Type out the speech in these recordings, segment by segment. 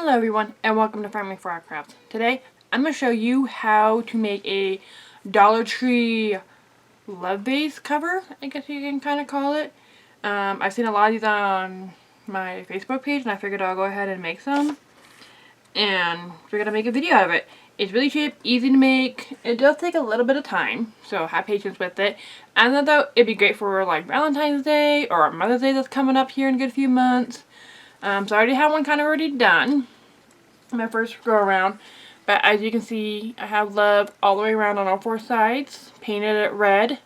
Hello everyone and welcome to Farming for Crafts. Today I'm going to show you how to make a Dollar Tree love vase cover, I guess you can kind of call it. I've seen a lot of these on my Facebook page and I figured I'll go ahead and make some. And we're going to make a video out of it. It's really cheap, easy to make. It does take a little bit of time, so have patience with it. And I thought it'd be great for like Valentine's Day or Mother's Day that's coming up here in a good few months. So I already have one kind of already done, my first go around, but as you can see I have love all the way around on all four sides, painted it red,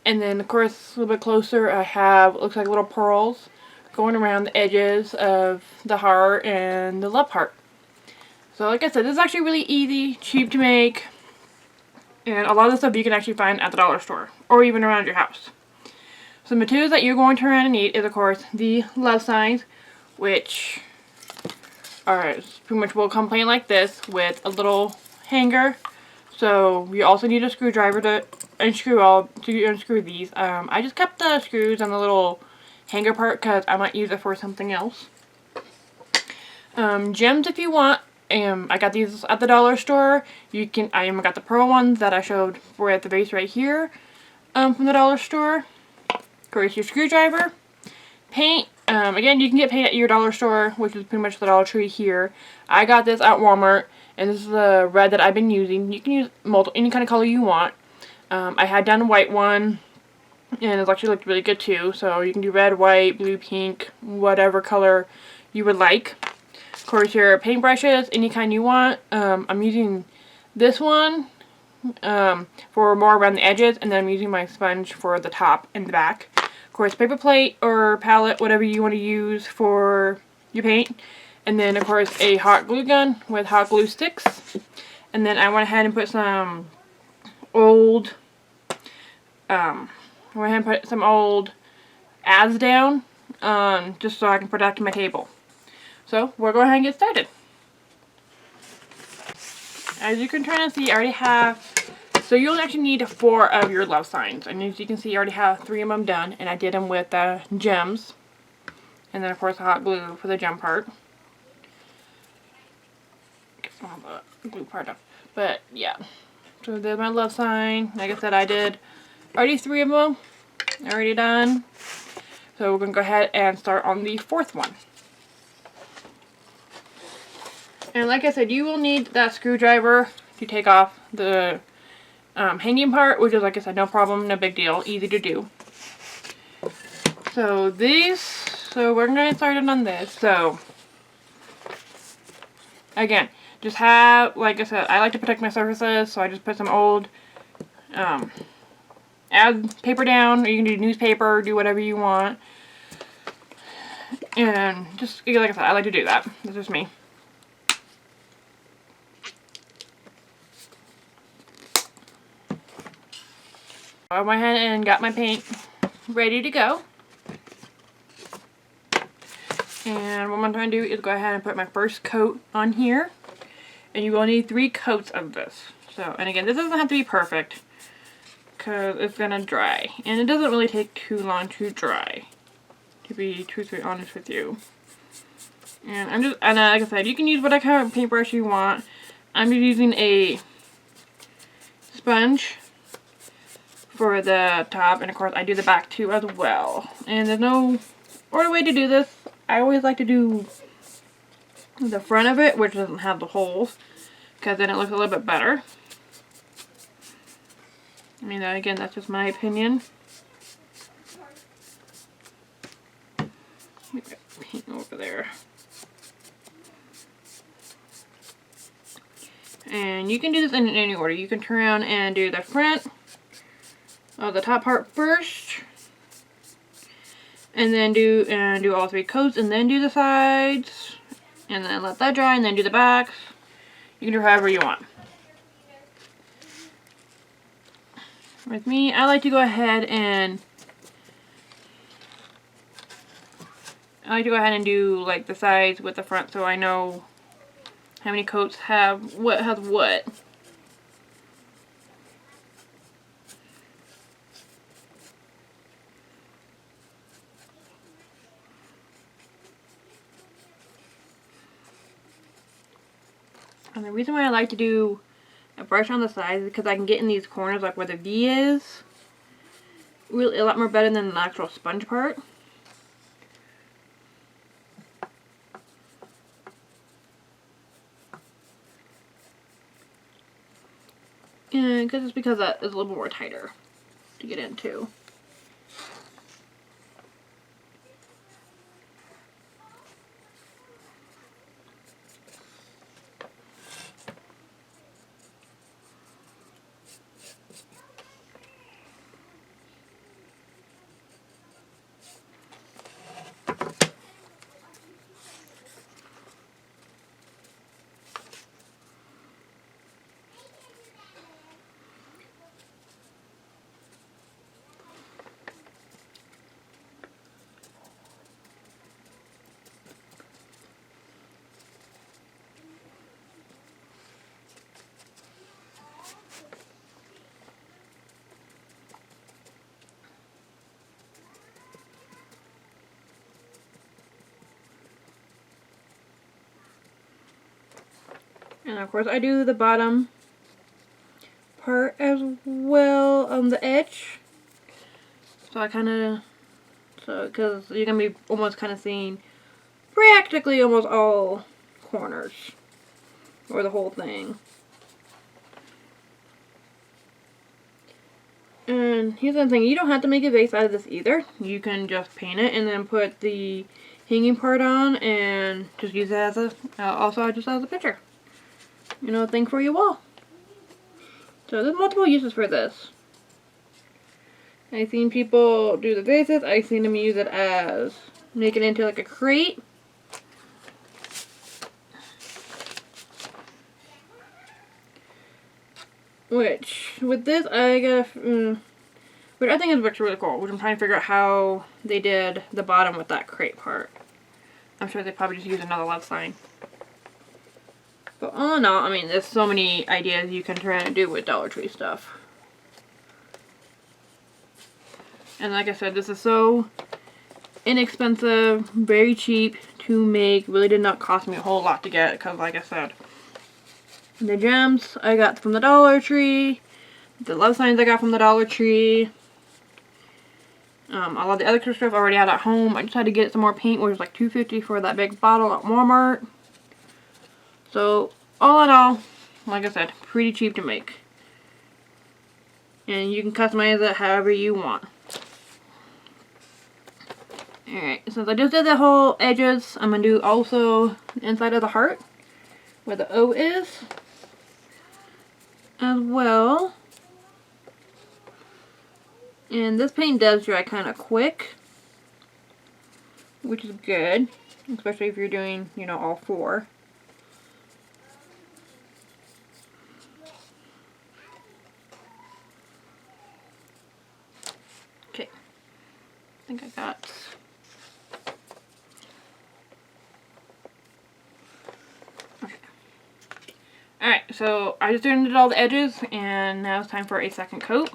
and then of course a little bit closer I have, looks like little pearls going around the edges of the heart and the love heart. So like I said, this is actually really easy, cheap to make, and a lot of the stuff you can actually find at the dollar store or even around your house. So the materials that you're going to run and need is of course the love signs, which are pretty much will come plain like this with a little hanger. So you also need a screwdriver to unscrew these. I just kept the screws on the little hanger part because I might use it for something else. Gems if you want. I got these at the dollar store. I got the pearl ones that I showed for at the vase right here from the dollar store. Of course, your screwdriver, paint. Again, you can get paint at your dollar store, which is pretty much the Dollar Tree here. I got this at Walmart, and this is the red that I've been using. You can use any kind of color you want. I had done a white one, and it's actually looked really good too. So you can do red, white, blue, pink, whatever color you would like. Of course, your paintbrushes, any kind you want. I'm using this one for more around the edges, and then I'm using my sponge for the top and the back. Of course, paper plate or palette, whatever you want to use for your paint. And then, of course, a hot glue gun with hot glue sticks. And then I went ahead and put some old, ads down, just so I can protect my table. So, we'll go ahead and get started. As you can try to see, I already have, so you'll actually need 4 of your love signs. And as you can see, I already have 3 of them done. And I did them with gems. And then, of course, hot glue for the gem part. Get some of the glue part up. But, yeah. So, there's my love sign. Like I said, I did already 3 of them. Already done. So, we're going to go ahead and start on the 4th one. And like I said, you will need that screwdriver to take off the hanging part, which is, like I said, no problem, no big deal, easy to do. So we're going to get started on this. So, again, just have, like I said, I like to protect my surfaces, so I just put some old ad paper down, or you can do newspaper, do whatever you want. And just, like I said, I like to do that. That's just me. I went ahead and got my paint ready to go. And what I'm going to do is go ahead and put my first coat on here. And you will need 3 coats of this. So, and again, this doesn't have to be perfect, because it's going to dry. And it doesn't really take too long to dry, to be truthfully honest with you. And like I said, you can use whatever kind of paintbrush you want. I'm just using a sponge for the top, and of course I do the back too as well. And there's no order way to do this. I always like to do the front of it, which doesn't have the holes, because then it looks a little bit better. I mean, again, that's just my opinion. Paint over there. And you can do this in any order. You can turn around and do the front of the top part first, and then do all 3 coats, and then do the sides, and then let that dry, and then do the backs. You can do however you want. With me, I like to go ahead and do like the sides with the front, so I know how many coats have what. And the reason why I like to do a brush on the sides is because I can get in these corners, like where the V is, really a lot more better than the actual sponge part. And because it's because that is a little more tighter to get into. And of course I do the bottom part as well on the edge. So I kind of, because you're going to be almost kind of seeing practically almost all corners. Or the whole thing. And here's the thing, you don't have to make a vase out of this either. You can just paint it and then put the hanging part on and just use it as a, also just as a picture. You know, a thing for your wall. So there's multiple uses for this. I've seen people do the vases. I've seen them use it as, make it into like a crate. Which, with this, I gotta, but I think it looks really cool, which I'm trying to figure out how they did the bottom with that crate part. I'm sure they probably just used another love sign. But all in all, I mean, there's so many ideas you can try and do with Dollar Tree stuff. And like I said, this is so inexpensive, very cheap to make. Really did not cost me a whole lot to get, because like I said, the gems I got from the Dollar Tree, the love signs I got from the Dollar Tree. A lot of the other stuff I already had at home. I just had to get some more paint, which was like $2.50 for that big bottle at Walmart. So, all in all, like I said, pretty cheap to make. And you can customize it however you want. Alright, since I just did the whole edges, I'm going to do also the inside of the heart, where the O is, as well. And this paint does dry kind of quick, which is good, especially if you're doing, you know, all four. Okay, I think I got... Okay. Alright, so I just did all the edges, and now it's time for a second coat.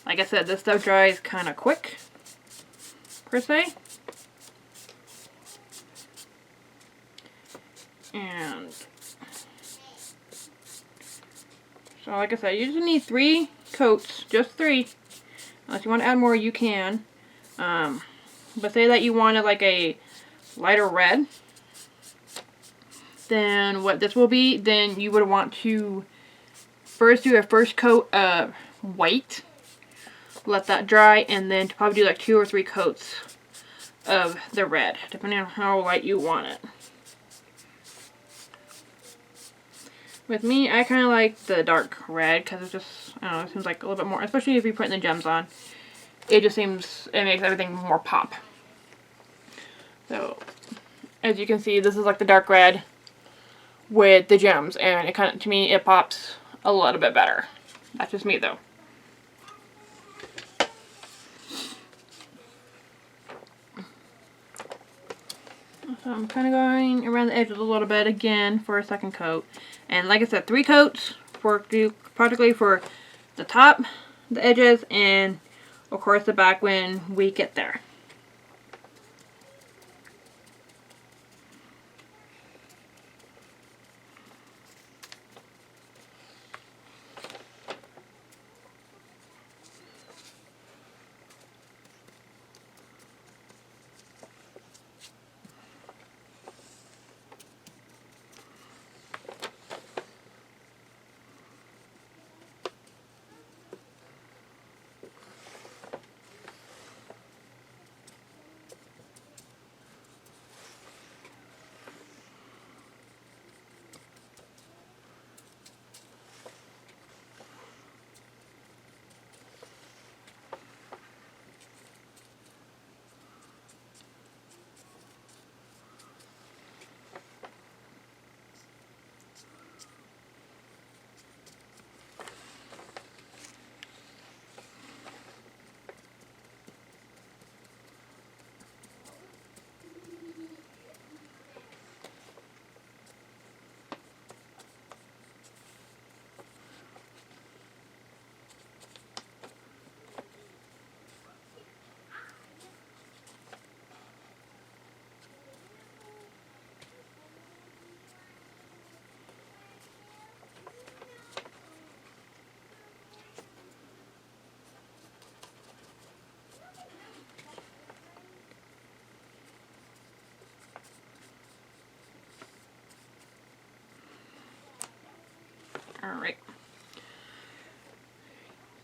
Like I said, this stuff dries kind of quick, per se. And so like I said, you just need 3 coats, just 3. Unless you want to add more, you can. But say that you wanted like a lighter red, then what this will be, then you would want to first do a first coat of white. Let that dry, and then to probably do like 2 or 3 coats of the red, depending on how light you want it. With me, I kind of like the dark red because it just, I don't know, it seems like a little bit more, especially if you're putting the gems on. It just seems, it makes everything more pop. So, as you can see, this is like the dark red with the gems, and it kind of, to me, it pops a little bit better. That's just me though. So I'm kind of going around the edges a little bit again for a second coat. And like I said, 3 coats for practically for the top, the edges, and of course the back when we get there.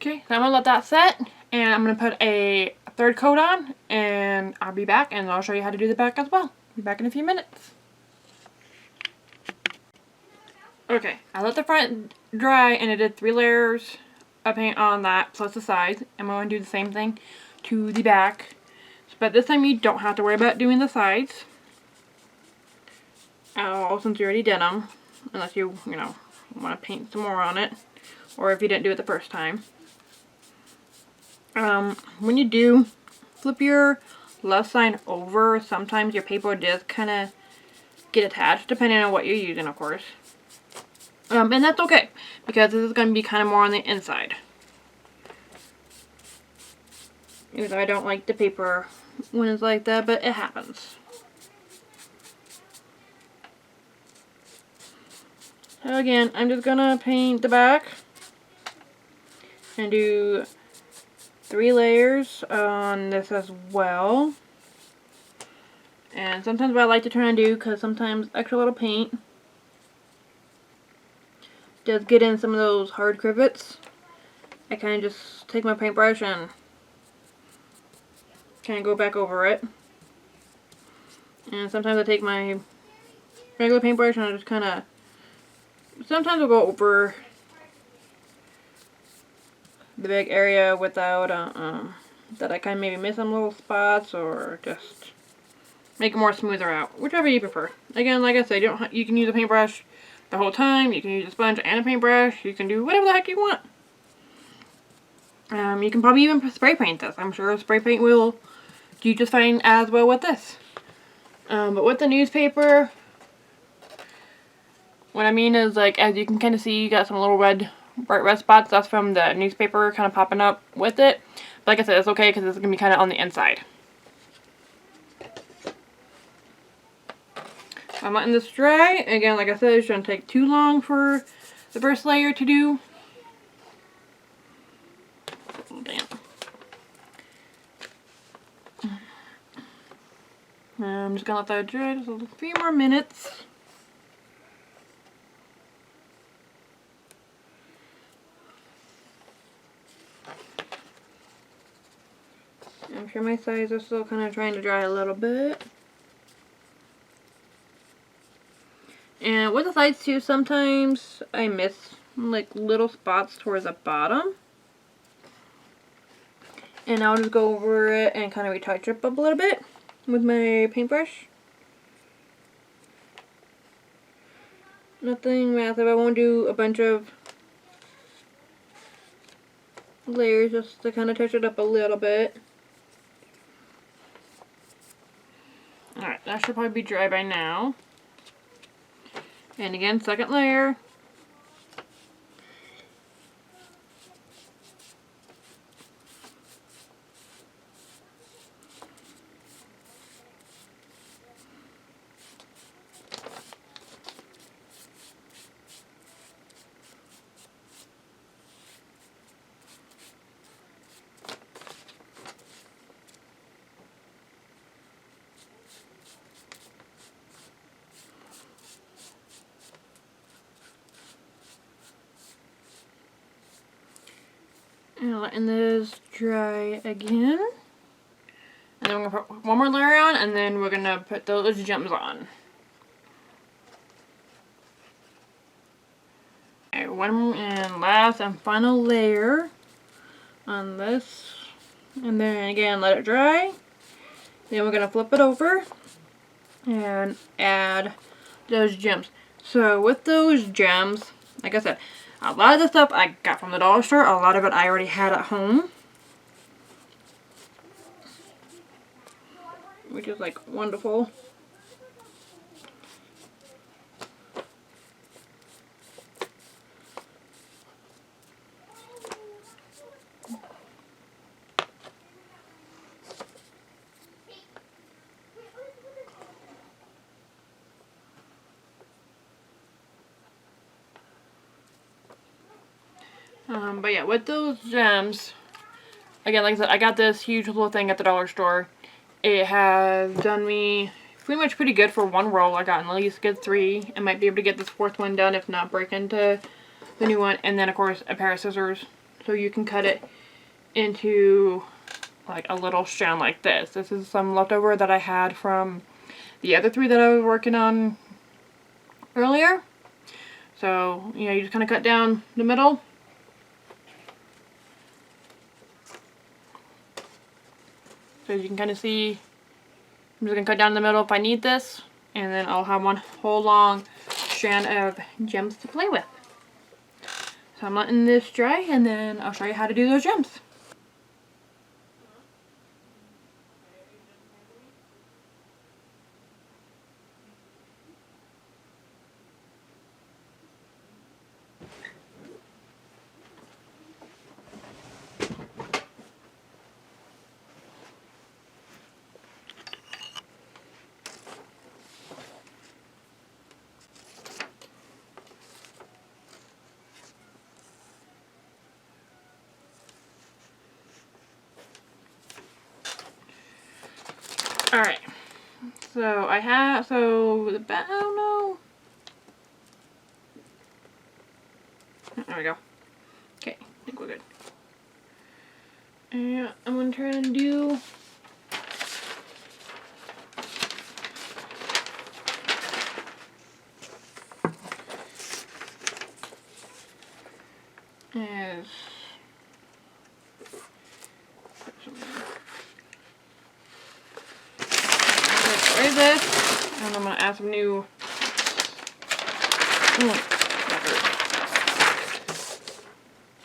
Okay, so I'm gonna let that set, and I'm gonna put a third coat on, and I'll be back, and I'll show you how to do the back as well. Be back in a few minutes. Okay, I let the front dry, and I did 3 layers of paint on that, plus the sides. I'm going to do the same thing to the back, but this time you don't have to worry about doing the sides. Since you already did them, unless you know, want to paint some more on it, or if you didn't do it the first time. When you do flip your left side over, sometimes your paper does kind of get attached, depending on what you're using, of course. And that's okay, because this is going to be kind of more on the inside. Even though I don't like the paper when it's like that, but it happens. So again, I'm just going to paint the back and do 3 layers on this as well. And sometimes what I like to try and do, because sometimes extra little paint does get in some of those hard rivets, I kind of just take my paintbrush and kind of go back over it. And sometimes I take my regular paintbrush and I just kind of, sometimes I'll go over the big area without, that I kind of maybe miss some little spots, or just make it more smoother out, whichever you prefer. Again, like I said, you can use a paintbrush the whole time, you can use a sponge and a paintbrush, you can do whatever the heck you want. You can probably even spray paint this. I'm sure spray paint will do just fine as well with this. But with the newspaper, what I mean is, like, as you can kind of see, you got some little bright red spots. That's from the newspaper kind of popping up with it. But like I said, it's okay because it's going to be kind of on the inside. I'm letting this dry. Again, like I said, it shouldn't take too long for the first layer to do. Damn. I'm just going to let that dry just a few more minutes. I'm sure my sides are still kind of trying to dry a little bit. And with the sides too, sometimes I miss like little spots towards the bottom. And I'll just go over it and kind of retouch it up a little bit with my paintbrush. Nothing massive. I won't do a bunch of layers, just to kind of touch it up a little bit. Alright, that should probably be dry by now. And again, second layer. And letting this dry again. And then we're going to put one more layer on, and then we're going to put those gems on. Okay, one and last and final layer on this. And then again, let it dry. Then we're going to flip it over and add those gems. So with those gems, like I said, a lot of the stuff I got from the dollar store. A lot of it I already had at home, which is like wonderful. But yeah, with those gems, again, like I said, I got this huge little thing at the dollar store. It has done me pretty good for one roll. I got at least a good 3. I might be able to get this 4th one done, if not break into the new one. And then, of course, a pair of scissors so you can cut it into like a little strand like this. This is some leftover that I had from the other 3 that I was working on earlier. So, you know, you just kind of cut down the middle. So you can kind of see, I'm just going to cut down the middle if I need this. And then I'll have one whole long strand of gems to play with. So I'm letting this dry, and then I'll show you how to do those gems. Alright, so I have, the back, oh no. There we go. Okay, I think we're good. And I'm going to try and do is spray this, and I'm going to add some new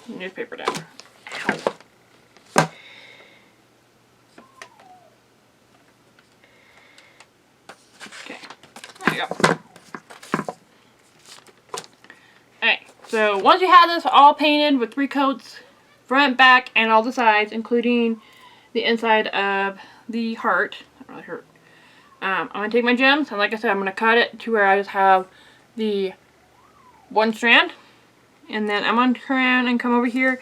newspaper down. Ow. Okay, there you go. Alright, so once you have this all painted with 3 coats, front, back, and all the sides, including the inside of the heart, that really hurt. I'm going to take my gems, and like I said, I'm going to cut it to where I just have the 1 strand. And then I'm going to turn and come over here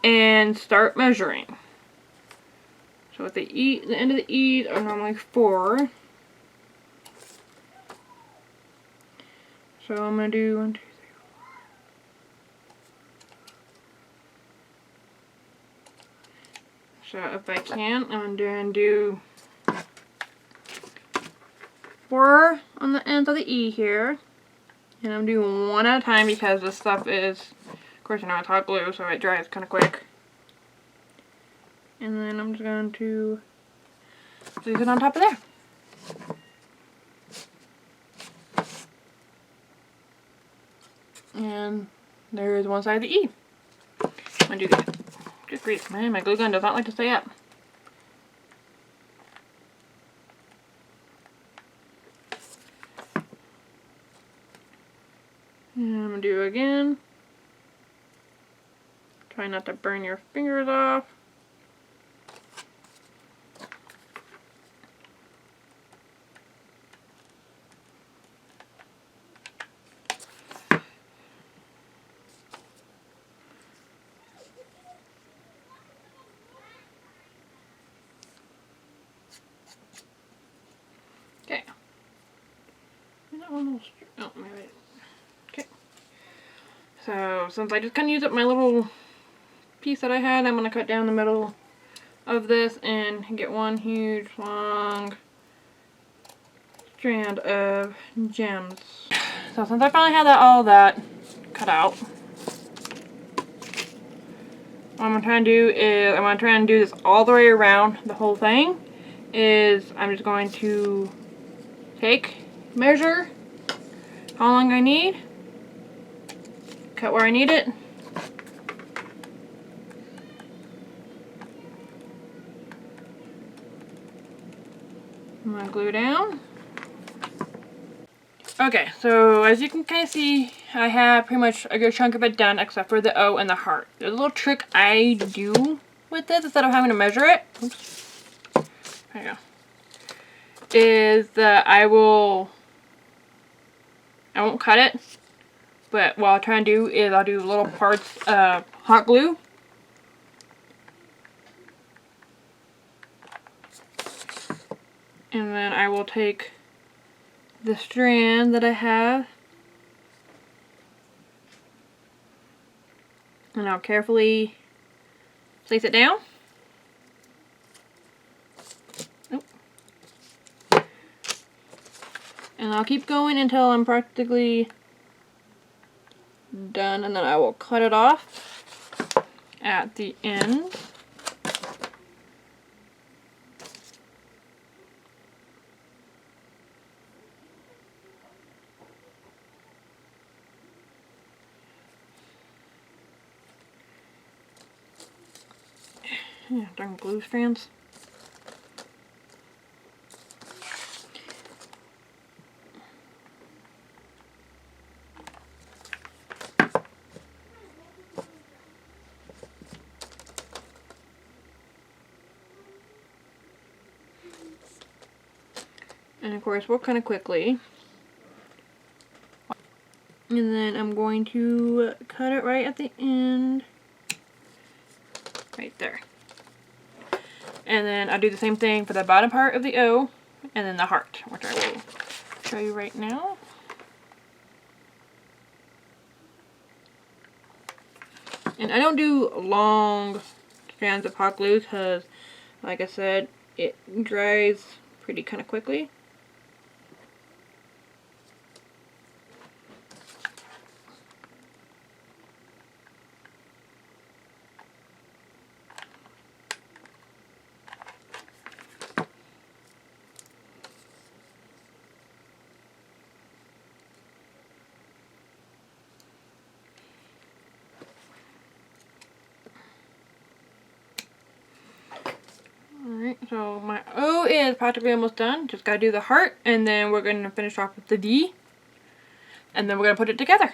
and start measuring. So at the end of the E's are normally 4. So I'm going to do 1, 2, 3, 4. So if I can, I'm going to do 4 on the ends of the E here. And I'm doing 1 at a time because this stuff is, of course, you know, it's hot glue, so it dries kind of quick. And then I'm just going to place it on top of there. And there's one side of the E. I'm going to do that. Good grief, man, my glue gun does not like to stay up. And I'm going to do it again. Try not to burn your fingers off. Okay. Is that one little oh, maybe. Okay. So, since I just kind of used up my little piece that I had, I'm going to cut down the middle of this and get one huge long strand of gems. So since I finally had all that cut out, what I'm going to try and do is, I'm going to try and do this all the way around the whole thing, is I'm just going to measure how long I need, cut where I need it, I'm going to glue down. Okay, so as you can kind of see, I have pretty much a good chunk of it done except for the O and the heart. There's a little trick I do with this instead of having to measure it. Oops. There you go. Is that I won't cut it, but what I'll try and do is I'll do little parts of hot glue. And then I will take the strand that I have and I'll carefully place it down. Nope. And I'll keep going until I'm practically done, and then I will cut it off at the end. Yeah, darn glue strands. And of course, work kind of quickly. And then I'm going to cut it right at the end. Right there. And then I'll do the same thing for the bottom part of the O and then the heart, which I will show you right now. And I don't do long strands of hot glue because, like I said, it dries pretty kind of quickly. Alright, so my O is practically almost done. Just gotta do the heart, and then we're gonna finish off with the V. And then we're gonna put it together.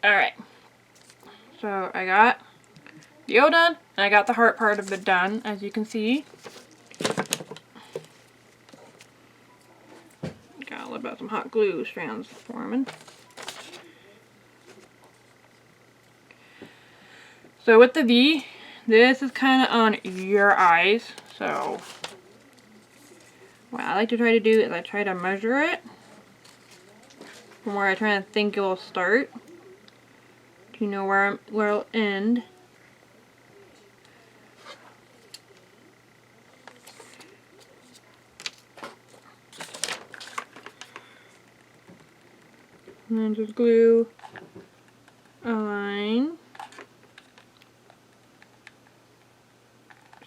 Alright, so I got the O done, and I got the heart part of it done, as you can see. Got a little bit of some hot glue strands forming. So with the V, this is kind of on your eyes, so what I like to try to do is I try to measure it from where I try to think it will start. You know where it'll end. And then just glue a line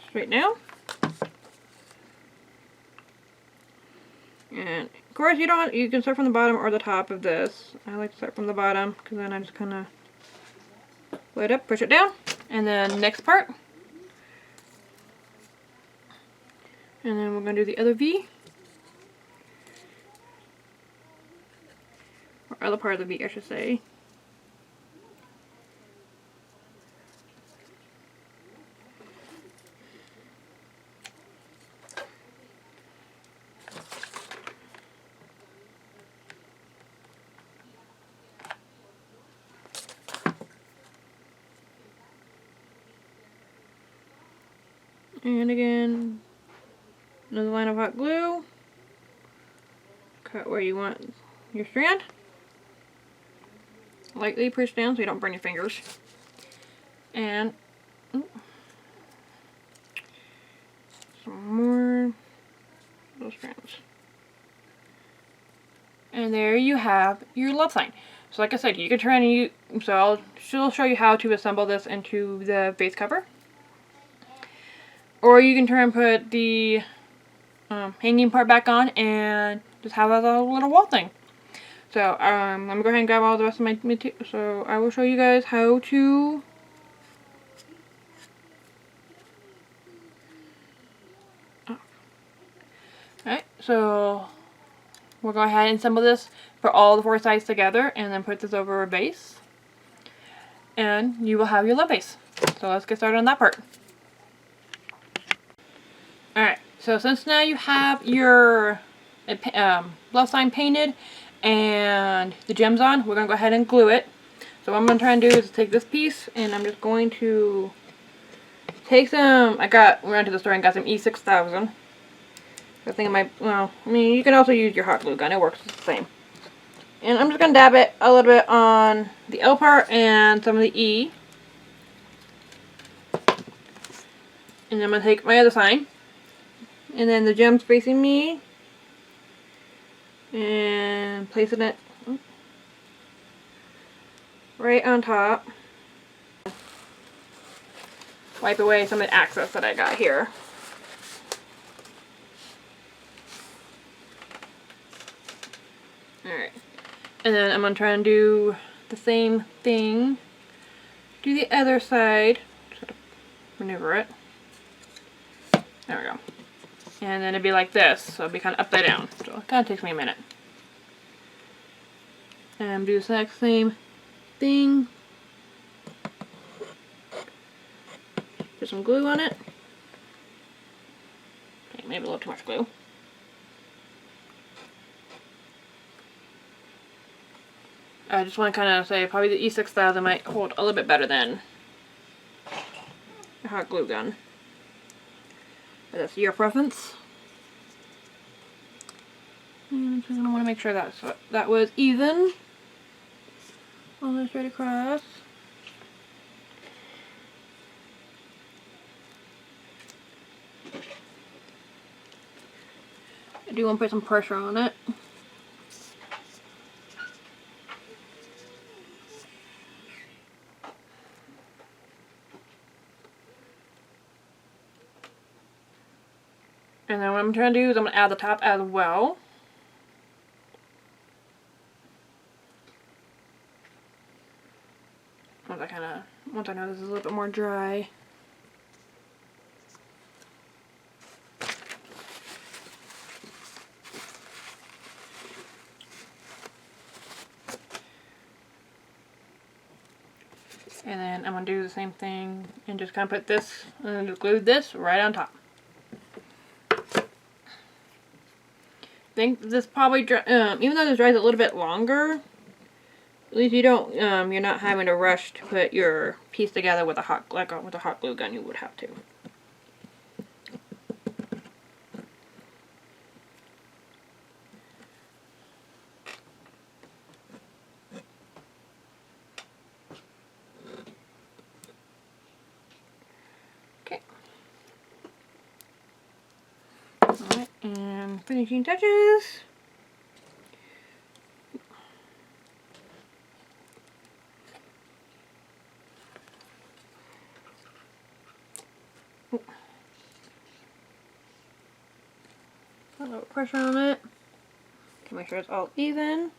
straight down. And of course you can start from the bottom or the top of this. I like to start from the bottom because then I just kind of light up, push it down, and then next part. And then we're going to do the other V. Or other part of the V, I should say. And again, another line of hot glue. Cut where you want your strand. Lightly push down so you don't burn your fingers. And some more little strands. And there you have your love sign. So like I said, you can try and use, so I'll still show you how to assemble this into the vase cover. Or you can try and put the hanging part back on and just have a little wall thing. So let me go ahead and grab all the rest of my material. So I will show you guys how to Alright, so we'll go ahead and assemble this for all the 4 sides together and then put this over a base. And you will have your love base. So let's get started on that part. Alright, so since now you have your love sign painted and the gems on, we're going to go ahead and glue it. So what I'm going to try and do is take this piece and I'm just going to take some, we went to the store and got some E6000. I think it might, well, I mean, you can also use your hot glue gun. It works the same. And I'm just going to dab it a little bit on the L part and some of the E. And I'm going to take my other sign. And then the gems facing me. And placing it right on top. Wipe away some of the excess that I got here. Alright. And then I'm going to try and do the same thing. Do the other side. Sort of maneuver it. There we go. And then it'd be like this. So it'd be kind of upside down. So it kind of takes me a minute. And do the exact same thing. Put some glue on it. Okay, maybe a little too much glue. I just want to kind of say probably the E6000 might hold a little bit better than a hot glue gun. But that's your preference. And I'm going to want to make sure that was even. All this straight across. I do want to put some pressure on it. And then what I'm trying to do is I'm going to add the top as well. Once I know this is a little bit more dry. And then I'm going to do the same thing and just kind of put this, and then just glue this right on top. I think this probably, even though this dries a little bit longer, at least you don't, you're not having to rush to put your piece together with a hot glue gun. You would have to. Okay. Alright, and finishing touches. A little pressure on it. to make sure it's all even.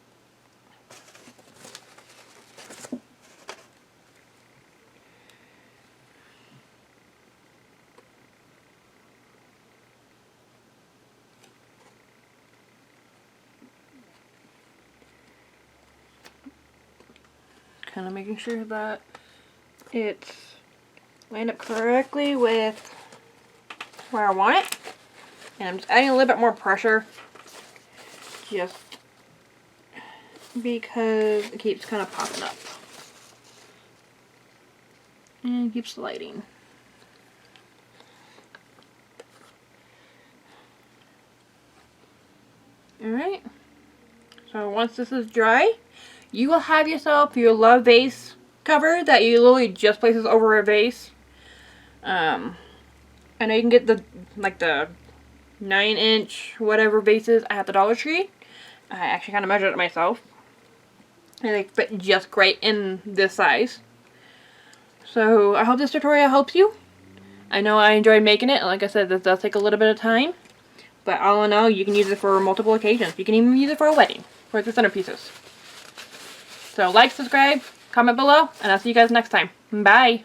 Kind of making sure that it's lined up correctly with where I want it. And I'm just adding a little bit more pressure just because it keeps kind of popping up. And keeps lighting. Alright. So once this is dry, you will have yourself your Love Vase cover that you literally just places over a vase. I know you can get the 9-inch whatever vases at the Dollar Tree. I actually kind of measured it myself. And they fit just great in this size. So I hope this tutorial helps you. I know I enjoyed making it. Like I said, this does take a little bit of time. But all in all, you can use it for multiple occasions. You can even use it for a wedding, for the centerpieces. So like, subscribe, comment below, and I'll see you guys next time. Bye!